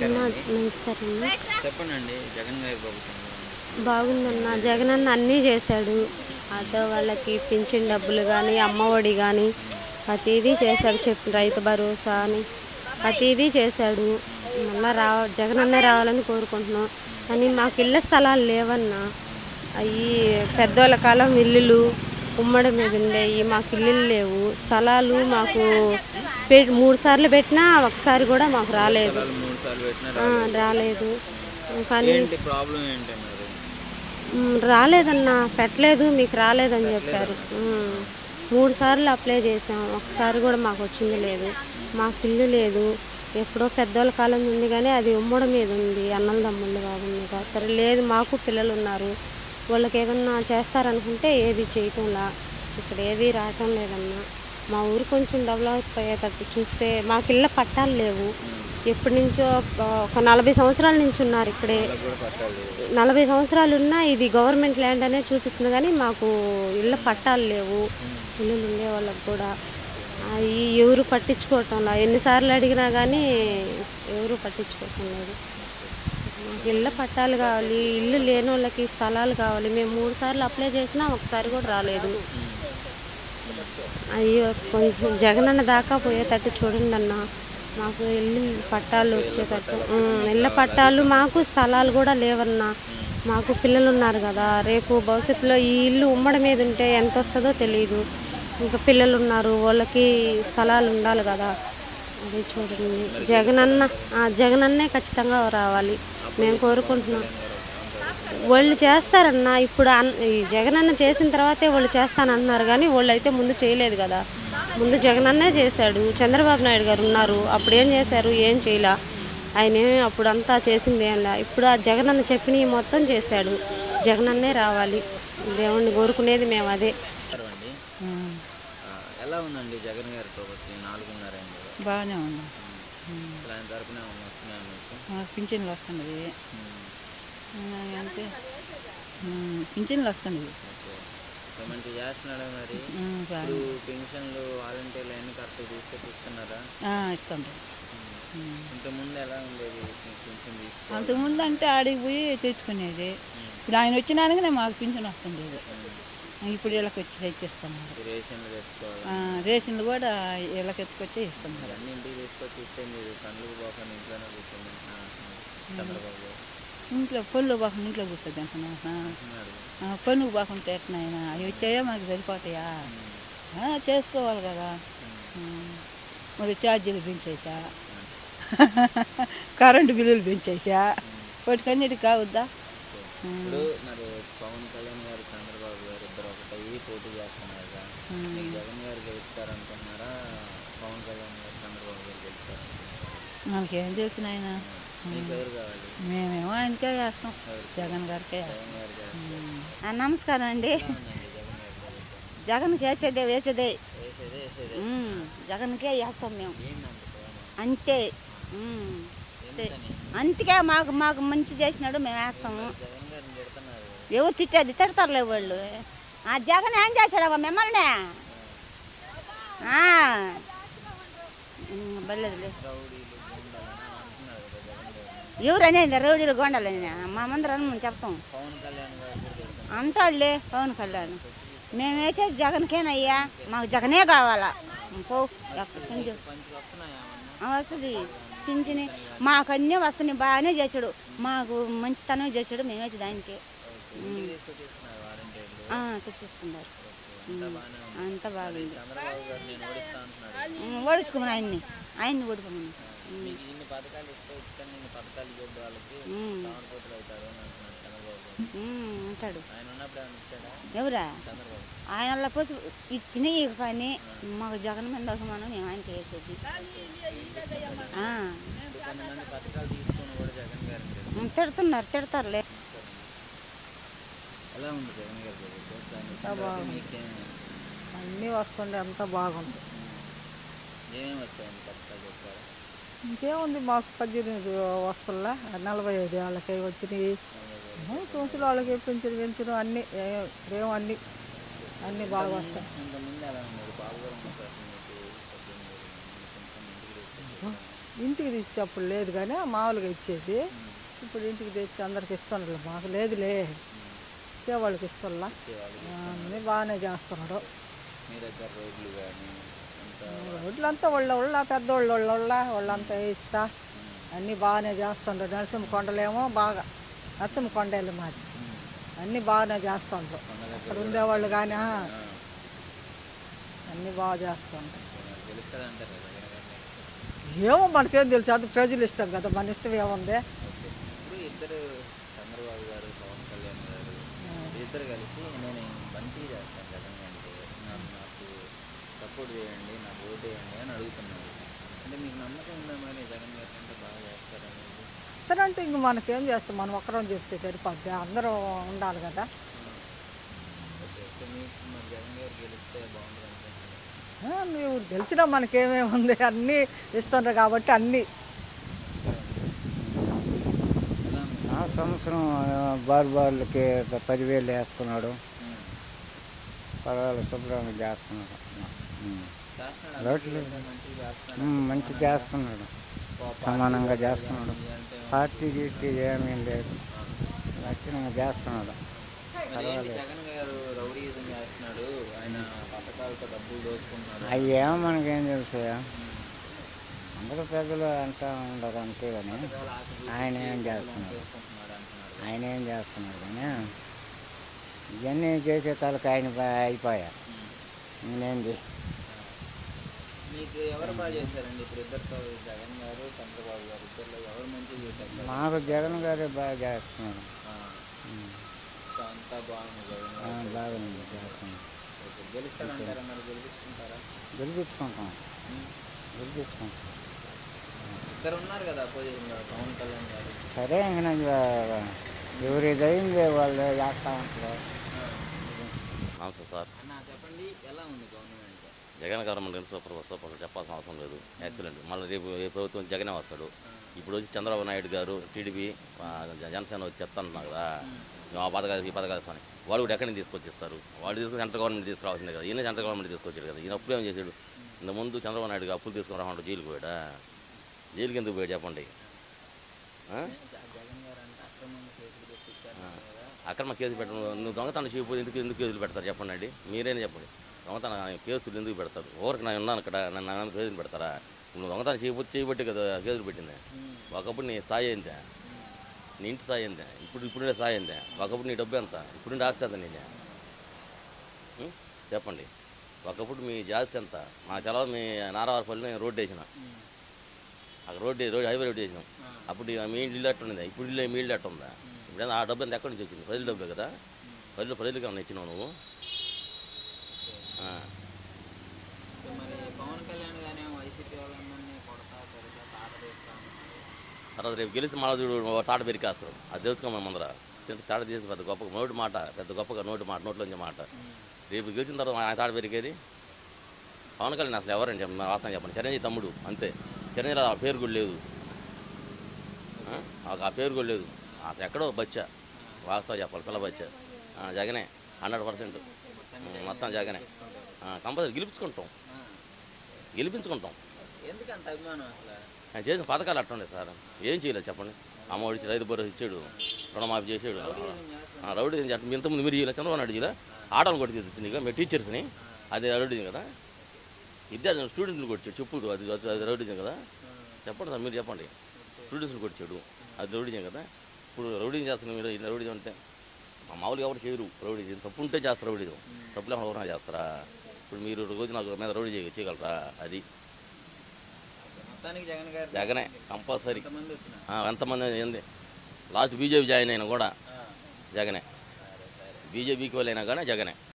నమస్కారం. చెప్పండి. జగన్ గారి ప్రభుత్వం బాగుందన్న. జగన్ అన్న అన్నీ చేశాడు. ఆటో వాళ్ళకి పింఛన్ డబ్బులు కానీ, అమ్మఒడి కానీ ప్రతిదీ చేశాడు. రైతు భరోసా అని ప్రతిదీ చేశాడు. మళ్ళీ జగన్ అన్నే రావాలని కోరుకుంటున్నాం. కానీ మాకు ఇళ్ళ స్థలాలు లేవన్నా. అవి పెద్దోళ్ళ కాలం ఇల్లులు ఉమ్మడి మీద ఉండేవి. మాకు ఇల్లులు లేవు. స్థలాలు మాకు 3 సార్లు పెట్టినా ఒకసారి కూడా మాకు రాలేదు. కానీ రాలేదన్నా, పెట్టలేదు, మీకు రాలేదని చెప్పారు. 3 సార్లు అప్లై చేసాం, ఒకసారి కూడా మాకు వచ్చింది లేదు. మాకు ఇల్లు లేదు. ఎప్పుడో పెద్దోళ్ళ కాలం ఉంది కానీ అది ఉమ్మడి మీద ఉంది, అన్నల తమ్ముళ్ళ బాబు మీద. సరే లేదు, మాకు పిల్లలు ఉన్నారు, వాళ్ళకి ఏదన్నా చేస్తారనుకుంటే ఏది చేయటంలా. ఇక్కడ ఏది రావటం లేదన్నా. మా ఊరు కొంచెం డెవలప్ అయ్యేటట్టు చూస్తే. మాకు ఇళ్ళ పట్టాలు లేవు. ఎప్పటి నుంచో ఒక 40 సంవత్సరాల నుంచి ఉన్నారు ఇక్కడే. 40 సంవత్సరాలు ఉన్నా ఇది గవర్నమెంట్ ల్యాండ్ అనే చూపిస్తుంది కానీ మాకు ఇళ్ళ పట్టాలు లేవు. ఇల్లులు ఉండే వాళ్ళకి కూడా ఎవరు పట్టించుకోవటంలా. ఎన్నిసార్లు అడిగినా కానీ ఎవరు పట్టించుకోవటం లేదు. మాకు ఇళ్ళ పట్టాలు కావాలి, ఇల్లు లేని వాళ్ళకి స్థలాలు కావాలి. మేము 3 సార్లు అప్లై చేసినా ఒకసారి కూడా రాలేదు. అయ్యో, కొంచెం జగనన్న దాకా పోయేటట్టు చూడండి అన్న. మాకు ఇల్లు పట్టాలు వచ్చేటట్టు. ఇళ్ళ పట్టాలు, మాకు స్థలాలు కూడా లేవన్నా. మాకు పిల్లలు ఉన్నారు కదా, రేపు భవిష్యత్తులో ఈ ఇల్లు ఉమ్మడి మీద ఉంటే ఎంత వస్తుందో తెలియదు. ఇంకా పిల్లలు ఉన్నారు, వాళ్ళకి స్థలాలు ఉండాలి కదా. అది చూడండి. జగనన్నే ఖచ్చితంగా రావాలి మేము కోరుకుంటున్నాం. వాళ్ళు చేస్తారన్నా. ఇప్పుడు ఈ జగనన్న చేసిన తర్వాతే వాళ్ళు చేస్తానంటున్నారు కానీ వాళ్ళు అయితే ముందు చేయలేదు కదా. ముందు జగనన్నే చేశాడు. చంద్రబాబు నాయుడు గారు ఉన్నారు, అప్పుడు ఏం చేశారు? ఏం చేయలే. ఆయన అప్పుడు అంతా చేసింది ఏంలా. ఇప్పుడు ఆ జగనన్న చెప్పినవి మొత్తం చేశాడు. జగనన్నే రావాలి. దేవుణ్ణి కోరుకునేది మేము అదే. ఎలా ఉందండి జగన్ గారి ప్రభుత్వం 4.5 ఏళ్ళు? బాగానే ఉంది. ఆయన తరపున వస్తున్నాయి, పింఛన్లు వస్తున్నది. అంతే, పింఛన్లు వస్తున్నది. మంచిగా చేస్తున్నాడా మరి? ఇప్పుడు పెన్షన్లు వాలంటీర్లు అన్ని కరెక్ట్గా తీసుకొచ్చిస్తున్నారా? ఇస్తుంటారు. ఇంతకుముందు ఎలా ఉండేది పెన్షన్? అంతకుముందు అంటే ఆడికి పోయి తెచ్చుకునేది. ఇప్పుడు ఆయన వచ్చినాకనే మాకు పింఛన్ వస్తుండేది. ఇప్పుడు వీళ్ళకి వచ్చి తెచ్చిస్తున్నారు. రేషన్లు కూడా వీళ్ళకి ఎత్తుకొచ్చి ఇస్తున్నారు. అన్ని ఇంటికి తీసుకొచ్చి ఇస్తే మీరు పనులకు పోకుండా ఇంట్లోనే కూర్చొని చంద్రబాబు ఇంట్లో పనులు పోకుండా ఇంట్లో కూర్చోద్ది అంటున్నా. పనులు పోకుండా ఎట్టినాయన అవి వచ్చాయా మనకి సరిపోతాయా? చేసుకోవాలి కదా. మరి ఛార్జీలు పెంచేసా, కరెంటు బిల్లులు పెంచేసా, వాటికన్నిటికి కావద్దా? మరి పవన్ కళ్యాణ్ గారు చంద్రబాబు గారు ఇద్దరు ఒకటి పోటీ చేస్తున్నారు కదా. జగన్ గారు గెలుస్తారనుకున్నారా? పవన్ కళ్యాణ్ గారు చంద్రబాబు గారు గెలుస్తారనుకున్నారా? మనకేం తెలిసిన ఆయన. మేమేమో ఆయనకే చేస్తాం, జగన్ గారికే. నమస్కారం అండి. జగన్కి వేసేదే జగన్కే వేస్తాం మేము. అంతే, అందుకే మాకు మంచి చేసినాడు మేము వేస్తాము. ఎవరు తిడతారులే వాళ్ళు. ఆ జగన్ ఏం చేశాడు మిమ్మల్ని? బలేదులే. ఎవరు అనేది రౌడీలు గొండాలని మా మందరం చెప్తాం. అంటాడులే పవన్ కళ్యాణ్. మేము వేసేది జగన్కేనయ్యా, మాకు జగనే కావాలా. వస్తుంది పింఛని, మాకు అన్నీ వస్తున్నాయి. బాగానే చేశాడు, మాకు మంచితనం చేశాడు. మేము వేసేది ఆయనకే. తెచ్చిస్తున్నారు. అంత బాగుంది. ఓడించుకోమని ఆయన్ని ఓడుకోమని. అంటాడు. ఎవరా? ఆయన పోసి ఇచ్చినాయి కానీ మాకు జగన్ మీద అవసరమానం. మేము ఆయనకి వేసేది. తిడతారులే. అన్నీ వస్తుండే, అంతా బాగుంది. ఇంకేముంది, మాకు 18 వస్తుల్లా 45 వాళ్ళకి వచ్చినాయి. కౌన్సిల్ వాళ్ళకి పెంచడం అన్నీ అన్నీ బాగా వస్తాయి. ఇంటికి తీసి అప్పుడు లేదు కానీ మామూలుగా ఇచ్చేది. ఇప్పుడు ఇంటికి తెచ్చి అందరికి ఇస్తున్నారు. మాకు లేదులే, ఇచ్చేవాళ్ళకి ఇస్తున్నా. అన్నీ బాగానే చేస్తున్నాడు. మీ దగ్గర రోడ్లు కానీ అంతా రోడ్లంతా వాళ్ళ పెద్దోళ్ళు వాళ్ళంతా వేయిస్తా అన్నీ బాగానే చేస్తుండ్రు. నరసింహకొండలేమో బాగా, నరసింహకొండలు మాది, అన్నీ బాగానే చేస్తుండ్రు. అక్కడ ఉండేవాళ్ళు కానీ అన్నీ బాగా చేస్తుండ్రు. గెలుస్తారంటారు కదా జగన్ గారిని. ఏమో మనకేం తెలుసు, అది ప్రజలు ఇష్టం కదా, మన ఇష్టం ఏముంది. ఇప్పుడు ఇద్దరు చంద్రబాబు గారు పవన్ కళ్యాణ్ గారు ఇద్దరు కలిసి నేను మంచిగా చేస్తాను జగన్ గారికి, నాకు సపోర్ట్ చేయండి, నాకు ఓటు వేయండి అని అడుగుతున్నారు. అంటే మీకు నమ్మకం ఉందా మరి జగన్ గారి అంటే బాగా చేస్తారనేది? ఇస్తారంటే ఇంక మనకేం చేస్తాం, మనం ఒక్కరం చెప్తే సరిపోద్ది, అందరూ ఉండాలి కదా. ఓకే, సో మీకు మరి జగన్ గారు గెలిస్తే బాగుంటుంది అనుకుంటున్నాను. నువ్వు తెలిసినా మనకేమేమి ఉంది, అన్నీ ఇస్తుండ్రు కాబట్టి అన్నీ. సంవత్సరం బార్లకి 10,000 వేస్తున్నాడు. పర్వాలేదు, శుభ్రంగా చేస్తున్నాడు. రోడ్లు మంచి చేస్తున్నాడు, సమానంగా చేస్తున్నాడు. పార్టీ గీర్టీ ఏమీ లేదు, లక్షణంగా చేస్తున్నాడు. జగన్ గారు రౌడీజం చేస్తున్నాడు, ఆయన పథకాలతో డబ్బులు దోచుకుంటున్నాడు. అవి ఏమో మనకేం తెలుసు, అందరూ ప్రజలు అంటూ ఉండరు అంతే. కానీ ఆయన ఏం చేస్తున్నాడు కానీ ఇవన్నీ చేసే తలకు ఆయన అయిపోయా. నేనేంది మీకు ఎవరు బాగా చేశారండి ఇప్పుడు ఇద్దరితో, జగన్ గారు చంద్రబాబు గారు ఇద్దరిలో ఎవరు మంచిగా చేశారు? మాకు జగన్ గారే బాగా చేస్తున్నాడు. సో అంతా బాగుంది జగన్ గారు. బాగుంది చేస్తున్నాడు. ఓకే, గెలుస్తారంటారా మరి? గెలిపించుకుంటారా? గెలిపించుకుంటాం. ఇద్దరు ఉన్నారు కదా అపోజిషన్లో, పవన్ కళ్యాణ్ గారు. సరే ఇంకా ఎవరిదైంది వాళ్ళు చేస్తూ ఉంటారు. నమస్తే సార్. అన్న చెప్పండి, ఎలా ఉంది గవర్నమెంట్? జగన్ గవర్నమెంట్ సూపర్ చెప్పాల్సిన అవసరం లేదు. యాక్సిడెంట్ మళ్ళీ రేపు ఏ ప్రభుత్వం జగనే వస్తాడు. ఇప్పుడు వచ్చి చంద్రబాబు నాయుడు గారు టీడీపీ జనసేన వచ్చి చెప్తాంటున్నారు కదా, ఆ పథకాలు ఈ పథకాలు అని. వాళ్ళు కూడా ఎక్కడి నుంచి తీసుకొచ్చిస్తారు? వాళ్ళు తీసుకొని సెంట్రల్ గవర్నమెంట్ తీసుకురావాల్సిందే కదా. ఈయన సెంట్రల్ గవర్నమెంట్ తీసుకొచ్చాడు కదా. ఈయన అప్పుడు ఏం చేశాడు? ఇంత ముందు చంద్రబాబు నాయుడు గారు అప్పులు తీసుకుని రామంటూ జైలుకి పోయాడా? జైలుకి ఎందుకు పోయాడు చెప్పండి? జగన్ గారు అంటే అక్రమంగా కేసులు పెట్టించారు కదా. అక్రమ కేసులు పెట్టడం, నువ్వు దొంగతనం చేయకపోతే ఎందుకు కేసులు పెడతారు చెప్పండి అండి? మీరేనా చెప్పండి. దొంగతనం కేసులు ఎందుకు పెడతారు? ఊరికి నేను ఉన్నాను ఇక్కడ, నన్ను కేసులు పెడతారా? నువ్వు దొంగతనం చేయబట్టి కదా కేసులు పెట్టింది. ఒకప్పుడు నీ స్థాయి ఎంత, నీ ఇంటి స్థాయి ఎంత, ఇప్పుడుండే స్థాయి ఎంత, ఒకప్పుడు నీ డబ్బు ఎంత, ఇప్పుడుండే ఆస్తి ఎంత నేనే చెప్పండి. ఒకప్పుడు మీ జాస్తి ఎంత? నాకు తెలవదు. మీ నారావారిపల్లిలో నేను రోడ్డు వేసిన, అక్కడ హైవే రోడ్డు వేసినాం. అప్పుడు మీ ఇల్లు ఎట్టు ఉంది, ఇప్పుడు మీ ఇల్లు ఎట్టు ఉందా? ఇప్పుడు ఆ డబ్బు ఎంత ఎక్కడి నుంచి వచ్చింది? ప్రజల డబ్బే కదా. ప్రజలకు ఏమన్నా ఇచ్చినావు నువ్వు? మరి పవన్ కళ్యాణ్ గానే వైసీపీ వాళ్ళందరినీ కొడతా కొడతా తాట తీస్తా ఉన్నారు. తర్వాత రేపు గెలిచి మళ్ళీ తాట పెరికేస్తారు. అది తెలుసుకోమని ముందర తాట తీసి పెద్ద గొప్ప నోటి మాట, పెద్ద గొప్పగా నోట్లోంచి మాట. రేపు గెలిచిన తర్వాత ఆయన తాట పెరిగేది పవన్ కళ్యాణ్ అసలు ఎవరండి చెప్పండి, వాస్తవం చెప్పండి. చిరంజీవి తమ్ముడు అంతే. చిరంజీవి ఆ పేరు కూడా లేదు, ఆ పేరు కూడా లేదు. అతను ఎక్కడో బచ్చా, వాస్తవం చెప్పాలి, పిల్ల బచ్చా. జగనే 100%, మొత్తం జగనే. కంపల్సరీ గెలిపించుకుంటాం. ఎందుకంత అభిమానం అసలు? ఆయన చేసిన పథకాలు అట్టుండే సార్, ఏం చేయలేదు చెప్పండి. అమ్మఒడి ఇచ్చి, రైతు భరోసా ఇచ్చాడు, రుణమాఫీ చేసాడు. రౌడీ ఇంతకుముందు మీరు చేయలేదు, చంద్రబాబు నాయుడు చేయలే. ఆటోలు కొట్టి తెచ్చింది ఇక మీ టీచర్స్ని, అది రౌడీజం కదా. విద్యార్థులు స్టూడెంట్ని కొట్టాడు చెప్పులు, అది రౌడీజం కదా. చెప్పండి సార్, మీరు చెప్పండి. స్టూడెంట్స్ని కొట్టాడు, అది రౌడీజం కదా. ఇప్పుడు రౌడీజం చేస్తున్నారు మీరు. రౌడీజం అంటే మామూలుగా ఎవరు చేయరు రౌడీజం. తప్పు ఉంటే చేస్తారు రౌడీజం, తప్పులు ఎవరైనా చేస్తారా? ఇప్పుడు మీరు రోజు నాకు మీద రౌడీ చేయగలరా? అది మొత్తానికి జగన్ గారు జగనే కంపల్సరీ. ఎంతమంది వచ్చినా ఎంతమంది ఏంది, లాస్ట్ బీజేపీ జాయిన్ అయినా కూడా జగనే. బీజేపీకి వెళ్ళైనా కానీ జగనే.